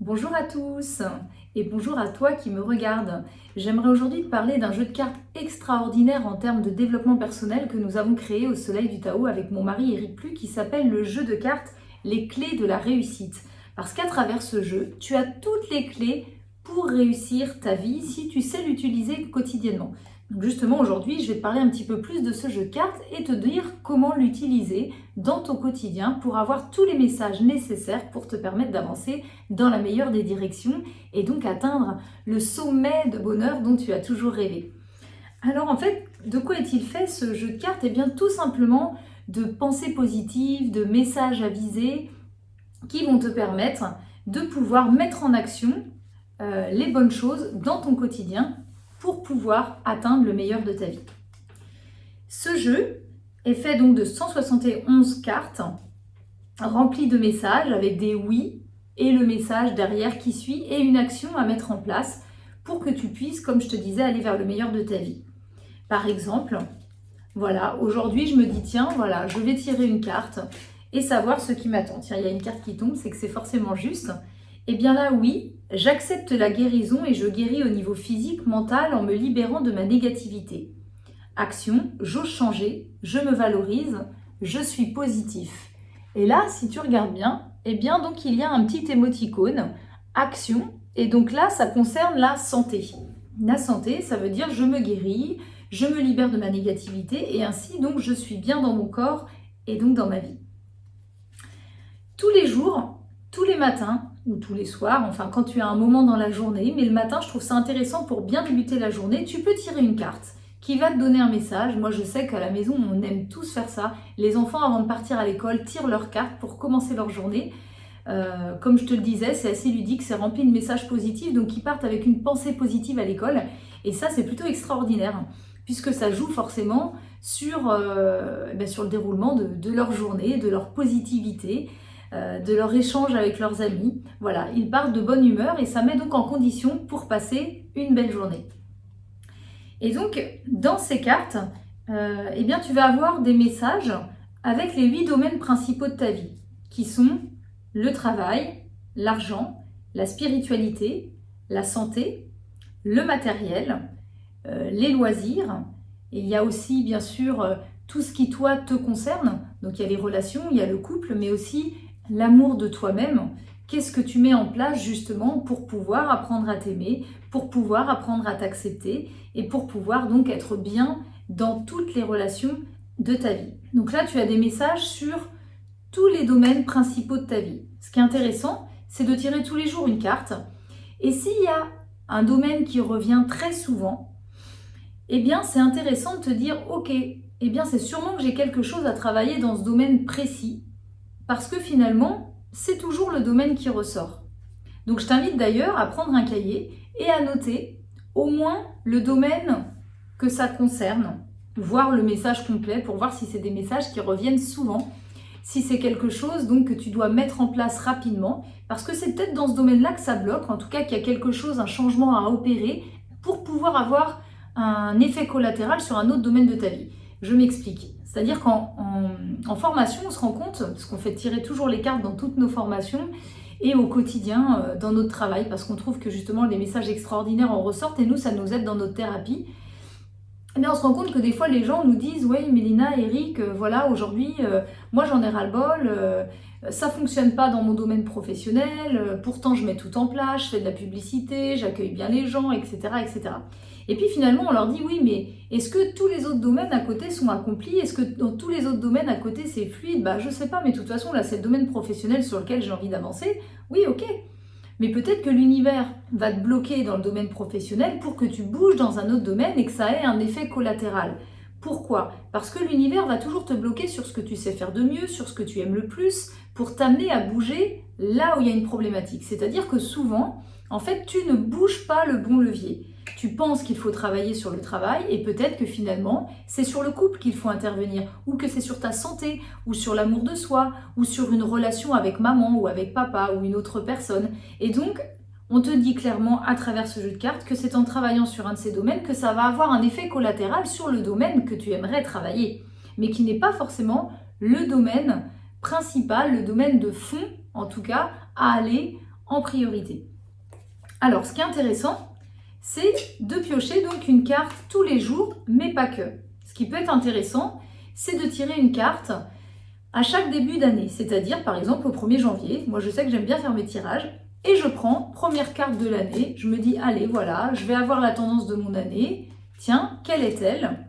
Bonjour à tous et bonjour à toi qui me regarde. J'aimerais aujourd'hui te parler d'un jeu de cartes extraordinaire en termes de développement personnel que nous avons créé au Soleil du Tao avec mon mari Eric Plu qui s'appelle le jeu de cartes Les clés de la réussite. Parce qu'à travers ce jeu, tu as toutes les clés pour réussir ta vie si tu sais l'utiliser quotidiennement. Donc justement aujourd'hui, je vais te parler un petit peu plus de ce jeu de cartes et te dire comment l'utiliser dans ton quotidien pour avoir tous les messages nécessaires pour te permettre d'avancer dans la meilleure des directions et donc atteindre le sommet de bonheur dont tu as toujours rêvé. Alors en fait, de quoi est-il fait ce jeu de cartes? Eh bien tout simplement de pensées positives, de messages avisés qui vont te permettre de pouvoir mettre en action les bonnes choses dans ton quotidien pour pouvoir atteindre le meilleur de ta vie. Ce jeu est fait donc de 171 cartes remplies de messages avec des oui et le message derrière qui suit et une action à mettre en place pour que tu puisses, comme je te disais, aller vers le meilleur de ta vie. Par exemple, voilà, aujourd'hui je me dis tiens, voilà, je vais tirer une carte et savoir ce qui m'attend. Tiens, il y a une carte qui tombe, c'est que c'est forcément juste. Eh bien là, oui, j'accepte la guérison et je guéris au niveau physique, mental en me libérant de ma négativité. Action, j'ose changer, je me valorise, je suis positif. Et là, si tu regardes bien, eh bien donc il y a un petit émoticône, action, et donc là, ça concerne la santé. La santé, ça veut dire je me guéris, je me libère de ma négativité et ainsi donc je suis bien dans mon corps et donc dans ma vie. Tous les jours, tous les matins ou tous les soirs, enfin quand tu as un moment dans la journée, mais le matin je trouve ça intéressant pour bien débuter la journée, tu peux tirer une carte qui va te donner un message. Moi je sais qu'à la maison on aime tous faire ça. Les enfants avant de partir à l'école tirent leurs cartes pour commencer leur journée. Comme je te le disais, c'est assez ludique, c'est rempli de messages positifs, donc ils partent avec une pensée positive à l'école. Et ça c'est plutôt extraordinaire, puisque ça joue forcément sur le déroulement de leur journée, de leur positivité, de leur échange avec leurs amis. Voilà, ils partent de bonne humeur et ça met donc en condition pour passer une belle journée. Et donc, dans ces cartes, eh bien, tu vas avoir des messages avec les 8 domaines principaux de ta vie, qui sont le travail, l'argent, la spiritualité, la santé, le matériel, les loisirs. Et il y a aussi, bien sûr, tout ce qui, toi, te concerne. Donc, il y a les relations, il y a le couple, mais aussi l'amour de toi-même. Qu'est-ce que tu mets en place justement pour pouvoir apprendre à t'aimer, pour pouvoir apprendre à t'accepter et pour pouvoir donc être bien dans toutes les relations de ta vie. Donc là, tu as des messages sur tous les domaines principaux de ta vie. Ce qui est intéressant, c'est de tirer tous les jours une carte. Et s'il y a un domaine qui revient très souvent, eh bien, c'est intéressant de te dire, ok, eh bien, c'est sûrement que j'ai quelque chose à travailler dans ce domaine précis. Parce que finalement, c'est toujours le domaine qui ressort. Donc je t'invite d'ailleurs à prendre un cahier et à noter au moins le domaine que ça concerne, voir le message complet pour voir si c'est des messages qui reviennent souvent, si c'est quelque chose donc que tu dois mettre en place rapidement, parce que c'est peut-être dans ce domaine-là que ça bloque, en tout cas qu'il y a quelque chose, un changement à opérer pour pouvoir avoir un effet collatéral sur un autre domaine de ta vie. Je m'explique. C'est-à-dire qu'en formation, on se rend compte, parce qu'on fait tirer toujours les cartes dans toutes nos formations et au quotidien dans notre travail, parce qu'on trouve que justement les messages extraordinaires en ressortent et nous, ça nous aide dans notre thérapie. Mais on se rend compte que des fois, les gens nous disent « Ouais, Mélina, Eric, voilà, aujourd'hui, moi j'en ai ras-le-bol, ça fonctionne pas dans mon domaine professionnel, pourtant je mets tout en place, je fais de la publicité, j'accueille bien les gens, etc. etc. » Et puis finalement, on leur dit « Oui, mais est-ce que tous les autres domaines à côté sont accomplis? Est-ce que dans tous les autres domaines à côté, c'est fluide? Bah, je sais pas, mais de toute façon, là, c'est le domaine professionnel sur lequel j'ai envie d'avancer. Oui, ok. Mais peut-être que l'univers va te bloquer dans le domaine professionnel pour que tu bouges dans un autre domaine et que ça ait un effet collatéral. Pourquoi? Parce que l'univers va toujours te bloquer sur ce que tu sais faire de mieux, sur ce que tu aimes le plus, pour t'amener à bouger là où il y a une problématique. C'est-à-dire que souvent, en fait, tu ne bouges pas le bon levier. Tu penses qu'il faut travailler sur le travail et peut-être que finalement, c'est sur le couple qu'il faut intervenir, ou que c'est sur ta santé, ou sur l'amour de soi, ou sur une relation avec maman, ou avec papa, ou une autre personne. Et donc, on te dit clairement à travers ce jeu de cartes que c'est en travaillant sur un de ces domaines que ça va avoir un effet collatéral sur le domaine que tu aimerais travailler, mais qui n'est pas forcément le domaine principal, le domaine de fond, en tout cas, à aller en priorité. Alors, ce qui est intéressant, c'est de piocher donc une carte tous les jours, mais pas que. Ce qui peut être intéressant, c'est de tirer une carte à chaque début d'année, c'est-à-dire par exemple au 1er janvier. Moi, je sais que j'aime bien faire mes tirages et je prends première carte de l'année. Je me dis, allez, voilà, je vais avoir la tendance de mon année. Tiens, quelle est-elle ?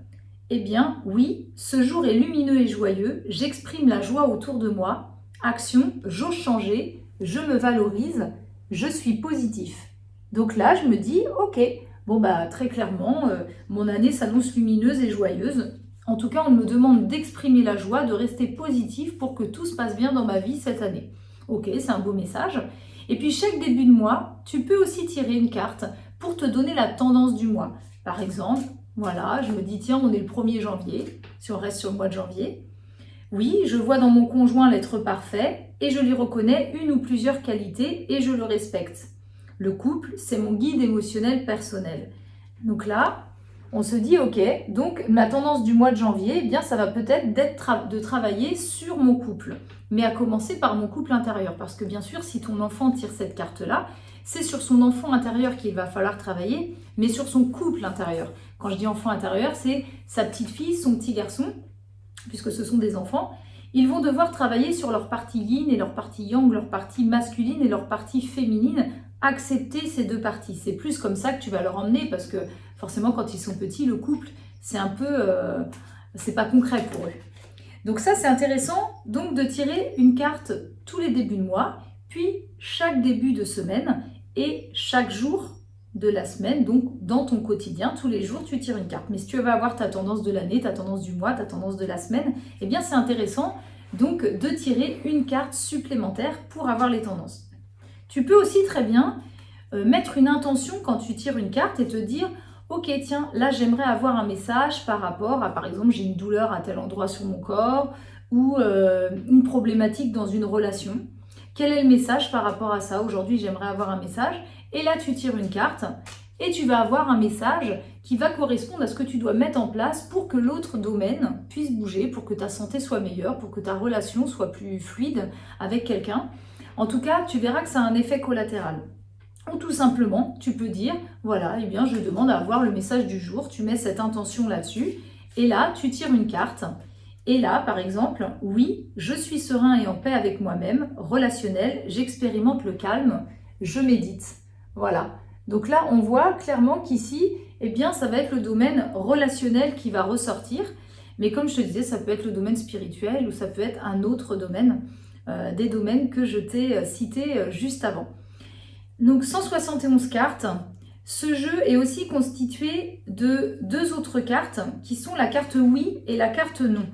Eh bien, oui, ce jour est lumineux et joyeux. J'exprime la joie autour de moi. Action, j'ose changer, je me valorise, je suis positif. Donc là, je me dis, ok, bon bah très clairement, mon année s'annonce lumineuse et joyeuse. En tout cas, on me demande d'exprimer la joie, de rester positif pour que tout se passe bien dans ma vie cette année. Ok, c'est un beau message. Et puis chaque début de mois, tu peux aussi tirer une carte pour te donner la tendance du mois. Par exemple, voilà, je me dis, tiens, on est le 1er janvier, si on reste sur le mois de janvier. Oui, je vois dans mon conjoint l'être parfait et je lui reconnais une ou plusieurs qualités et je le respecte. Le couple, c'est mon guide émotionnel personnel. Donc là, on se dit, ok, donc ma tendance du mois de janvier, eh bien, ça va peut-être de travailler sur mon couple, mais à commencer par mon couple intérieur. Parce que bien sûr, si ton enfant tire cette carte-là, c'est sur son enfant intérieur qu'il va falloir travailler, mais sur son couple intérieur. Quand je dis enfant intérieur, c'est sa petite fille, son petit garçon, puisque ce sont des enfants. Ils vont devoir travailler sur leur partie yin et leur partie yang, leur partie masculine et leur partie féminine, accepter ces deux parties. C'est plus comme ça que tu vas leur emmener parce que forcément quand ils sont petits, le couple, c'est un peu, c'est pas concret pour eux. Donc ça c'est intéressant donc de tirer une carte tous les débuts de mois, puis chaque début de semaine et chaque jour de la semaine, donc dans ton quotidien, tous les jours tu tires une carte. Mais si tu veux avoir ta tendance de l'année, ta tendance du mois, ta tendance de la semaine, eh bien c'est intéressant donc de tirer une carte supplémentaire pour avoir les tendances. Tu peux aussi très bien mettre une intention quand tu tires une carte et te dire « Ok, tiens, là j'aimerais avoir un message par rapport à, par exemple, j'ai une douleur à tel endroit sur mon corps ou une problématique dans une relation. Quel est le message par rapport à ça? Aujourd'hui, j'aimerais avoir un message. » Et là, tu tires une carte et tu vas avoir un message qui va correspondre à ce que tu dois mettre en place pour que l'autre domaine puisse bouger, pour que ta santé soit meilleure, pour que ta relation soit plus fluide avec quelqu'un. En tout cas, tu verras que ça a un effet collatéral. Ou tout simplement, tu peux dire, voilà, eh bien, je demande à avoir le message du jour, tu mets cette intention là-dessus, et là, tu tires une carte. Et là, par exemple, oui, je suis serein et en paix avec moi-même, relationnel, j'expérimente le calme, je médite. Voilà. Donc là, on voit clairement qu'ici, eh bien, ça va être le domaine relationnel qui va ressortir. Mais comme je te disais, ça peut être le domaine spirituel ou ça peut être un autre domaine, des domaines que je t'ai cités juste avant. Donc 171 cartes. Ce jeu est aussi constitué de 2 autres cartes qui sont la carte oui et la carte non.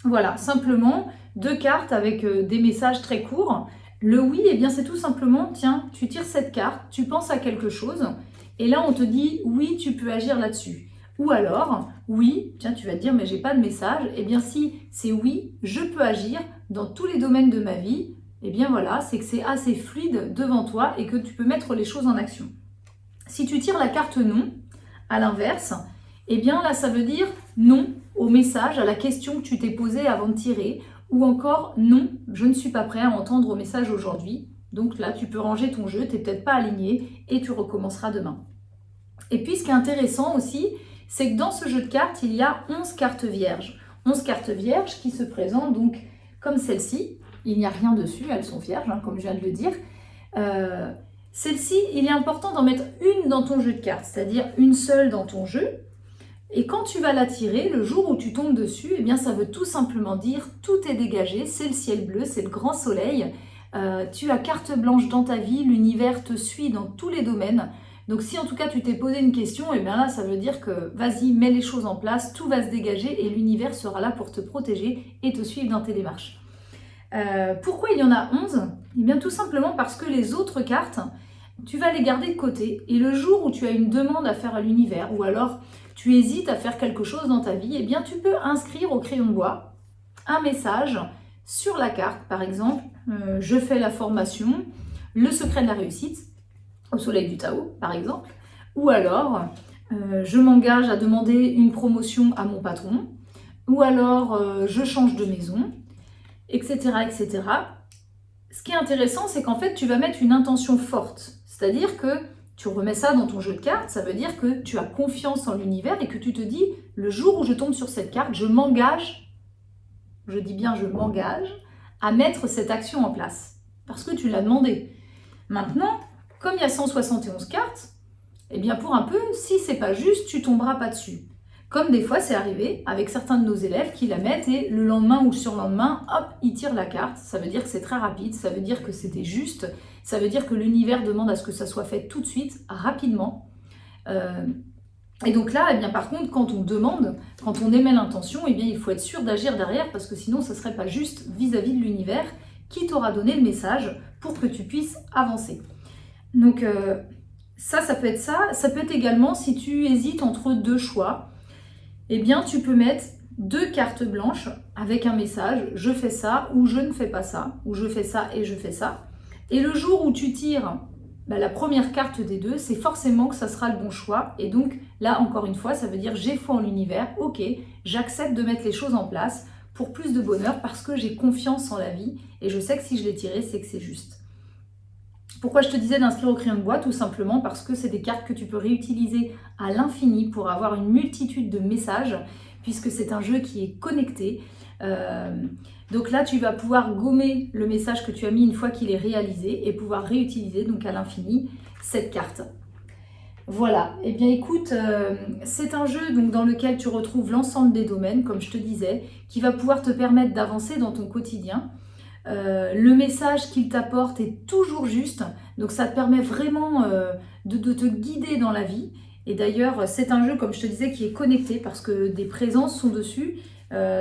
Voilà, simplement 2 cartes avec des messages très courts. Le oui, eh bien c'est tout simplement, tiens, tu tires cette carte, tu penses à quelque chose et là on te dit oui, tu peux agir là-dessus. Ou alors, oui, tiens, tu vas te dire mais j'ai pas de message. Eh bien si c'est oui, je peux agir dans tous les domaines de ma vie. Eh bien voilà, c'est que c'est assez fluide devant toi et que tu peux mettre les choses en action. Si tu tires la carte non, à l'inverse, eh bien là ça veut dire non au message, à la question que tu t'es posée avant de tirer, ou encore non, je ne suis pas prêt à entendre au message aujourd'hui. Donc là tu peux ranger ton jeu, tu n'es peut-être pas aligné et tu recommenceras demain. Et puis ce qui est intéressant aussi, c'est que dans ce jeu de cartes, il y a 11 cartes vierges. 11 cartes vierges qui se présentent donc comme celle-ci. Il n'y a rien dessus, elles sont vierges, hein, comme je viens de le dire. Celle-ci, il est important d'en mettre une dans ton jeu de cartes, c'est-à-dire une seule dans ton jeu. Et quand tu vas la tirer, le jour où tu tombes dessus, eh bien ça veut tout simplement dire tout est dégagé, c'est le ciel bleu, c'est le grand soleil. Tu as carte blanche dans ta vie, l'univers te suit dans tous les domaines. Donc si en tout cas tu t'es posé une question, eh bien là ça veut dire que vas-y, mets les choses en place, tout va se dégager et l'univers sera là pour te protéger et te suivre dans tes démarches. Pourquoi il y en a 11? Eh bien tout simplement parce que les autres cartes, tu vas les garder de côté et le jour où tu as une demande à faire à l'univers ou alors tu hésites à faire quelque chose dans ta vie, eh bien tu peux inscrire au crayon de bois un message sur la carte, par exemple, je fais la formation, le secret de la réussite, au soleil du Tao, par exemple, ou alors je m'engage à demander une promotion à mon patron, ou alors je change de maison, etc., etc. Ce qui est intéressant, c'est qu'en fait, tu vas mettre une intention forte. C'est-à-dire que tu remets ça dans ton jeu de cartes, ça veut dire que tu as confiance en l'univers et que tu te dis, le jour où je tombe sur cette carte, je m'engage, je dis bien je m'engage, à mettre cette action en place. Parce que tu l'as demandé. Maintenant, comme il y a 171 cartes, eh bien pour un peu, si c'est pas juste, tu tomberas pas dessus. Comme des fois c'est arrivé avec certains de nos élèves qui la mettent et le lendemain ou le surlendemain, hop, ils tirent la carte. Ça veut dire que c'est très rapide, ça veut dire que c'était juste, ça veut dire que l'univers demande à ce que ça soit fait tout de suite, rapidement. Et donc là, eh bien, par contre, quand on demande, quand on émet l'intention, eh bien, il faut être sûr d'agir derrière parce que sinon, ça ne serait pas juste vis-à-vis de l'univers qui t'aura donné le message pour que tu puisses avancer. Donc ça peut être ça. Ça peut être également, si tu hésites entre deux choix, eh bien, tu peux mettre 2 cartes blanches avec un message, je fais ça ou je ne fais pas ça, ou je fais ça et je fais ça. Et le jour où tu tires la première carte des deux, c'est forcément que ça sera le bon choix. Et donc là, encore une fois, ça veut dire j'ai foi en l'univers, ok, j'accepte de mettre les choses en place pour plus de bonheur parce que j'ai confiance en la vie et je sais que si je l'ai tiré, c'est que c'est juste. Pourquoi je te disais d'inscrire au crayon de bois? Tout simplement parce que c'est des cartes que tu peux réutiliser à l'infini pour avoir une multitude de messages, puisque c'est un jeu qui est connecté. Donc là, tu vas pouvoir gommer le message que tu as mis une fois qu'il est réalisé et pouvoir réutiliser donc à l'infini cette carte. Voilà, et bien écoute, c'est un jeu donc, dans lequel tu retrouves l'ensemble des domaines, comme je te disais, qui va pouvoir te permettre d'avancer dans ton quotidien. Le message qu'il t'apporte est toujours juste, donc ça te permet vraiment de te guider dans la vie. Et d'ailleurs, c'est un jeu, comme je te disais, qui est connecté parce que des présences sont dessus.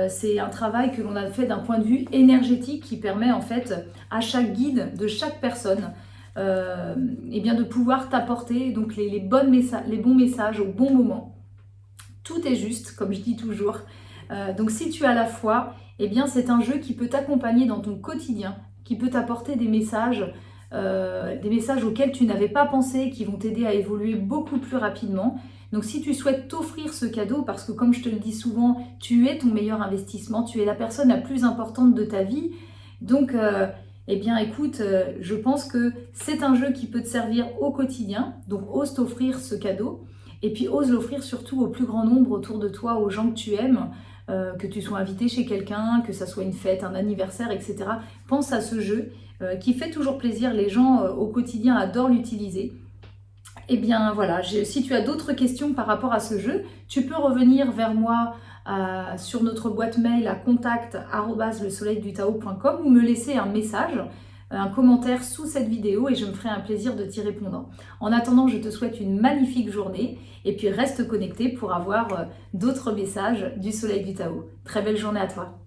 C'est un travail que l'on a fait d'un point de vue énergétique qui permet en fait à chaque guide de chaque personne eh bien de pouvoir t'apporter donc les bons messages au bon moment. Tout est juste, comme je dis toujours. Donc si tu as la foi, eh bien c'est un jeu qui peut t'accompagner dans ton quotidien, qui peut t'apporter des messages auxquels tu n'avais pas pensé, qui vont t'aider à évoluer beaucoup plus rapidement. Donc si tu souhaites t'offrir ce cadeau, parce que comme je te le dis souvent, tu es ton meilleur investissement, tu es la personne la plus importante de ta vie, donc eh bien écoute, je pense que c'est un jeu qui peut te servir au quotidien, donc ose t'offrir ce cadeau, et puis ose l'offrir surtout au plus grand nombre autour de toi, aux gens que tu aimes, que tu sois invité chez quelqu'un, que ça soit une fête, un anniversaire, etc. Pense à ce jeu qui fait toujours plaisir, les gens au quotidien adorent l'utiliser. Eh bien voilà, si tu as d'autres questions par rapport à ce jeu, tu peux revenir vers moi sur notre boîte mail à contact@lesoleildutao.com ou me laisser un message, un commentaire sous cette vidéo et je me ferai un plaisir de t'y répondre. En attendant, je te souhaite une magnifique journée et puis reste connecté pour avoir d'autres messages du Soleil du Tao. Très belle journée à toi.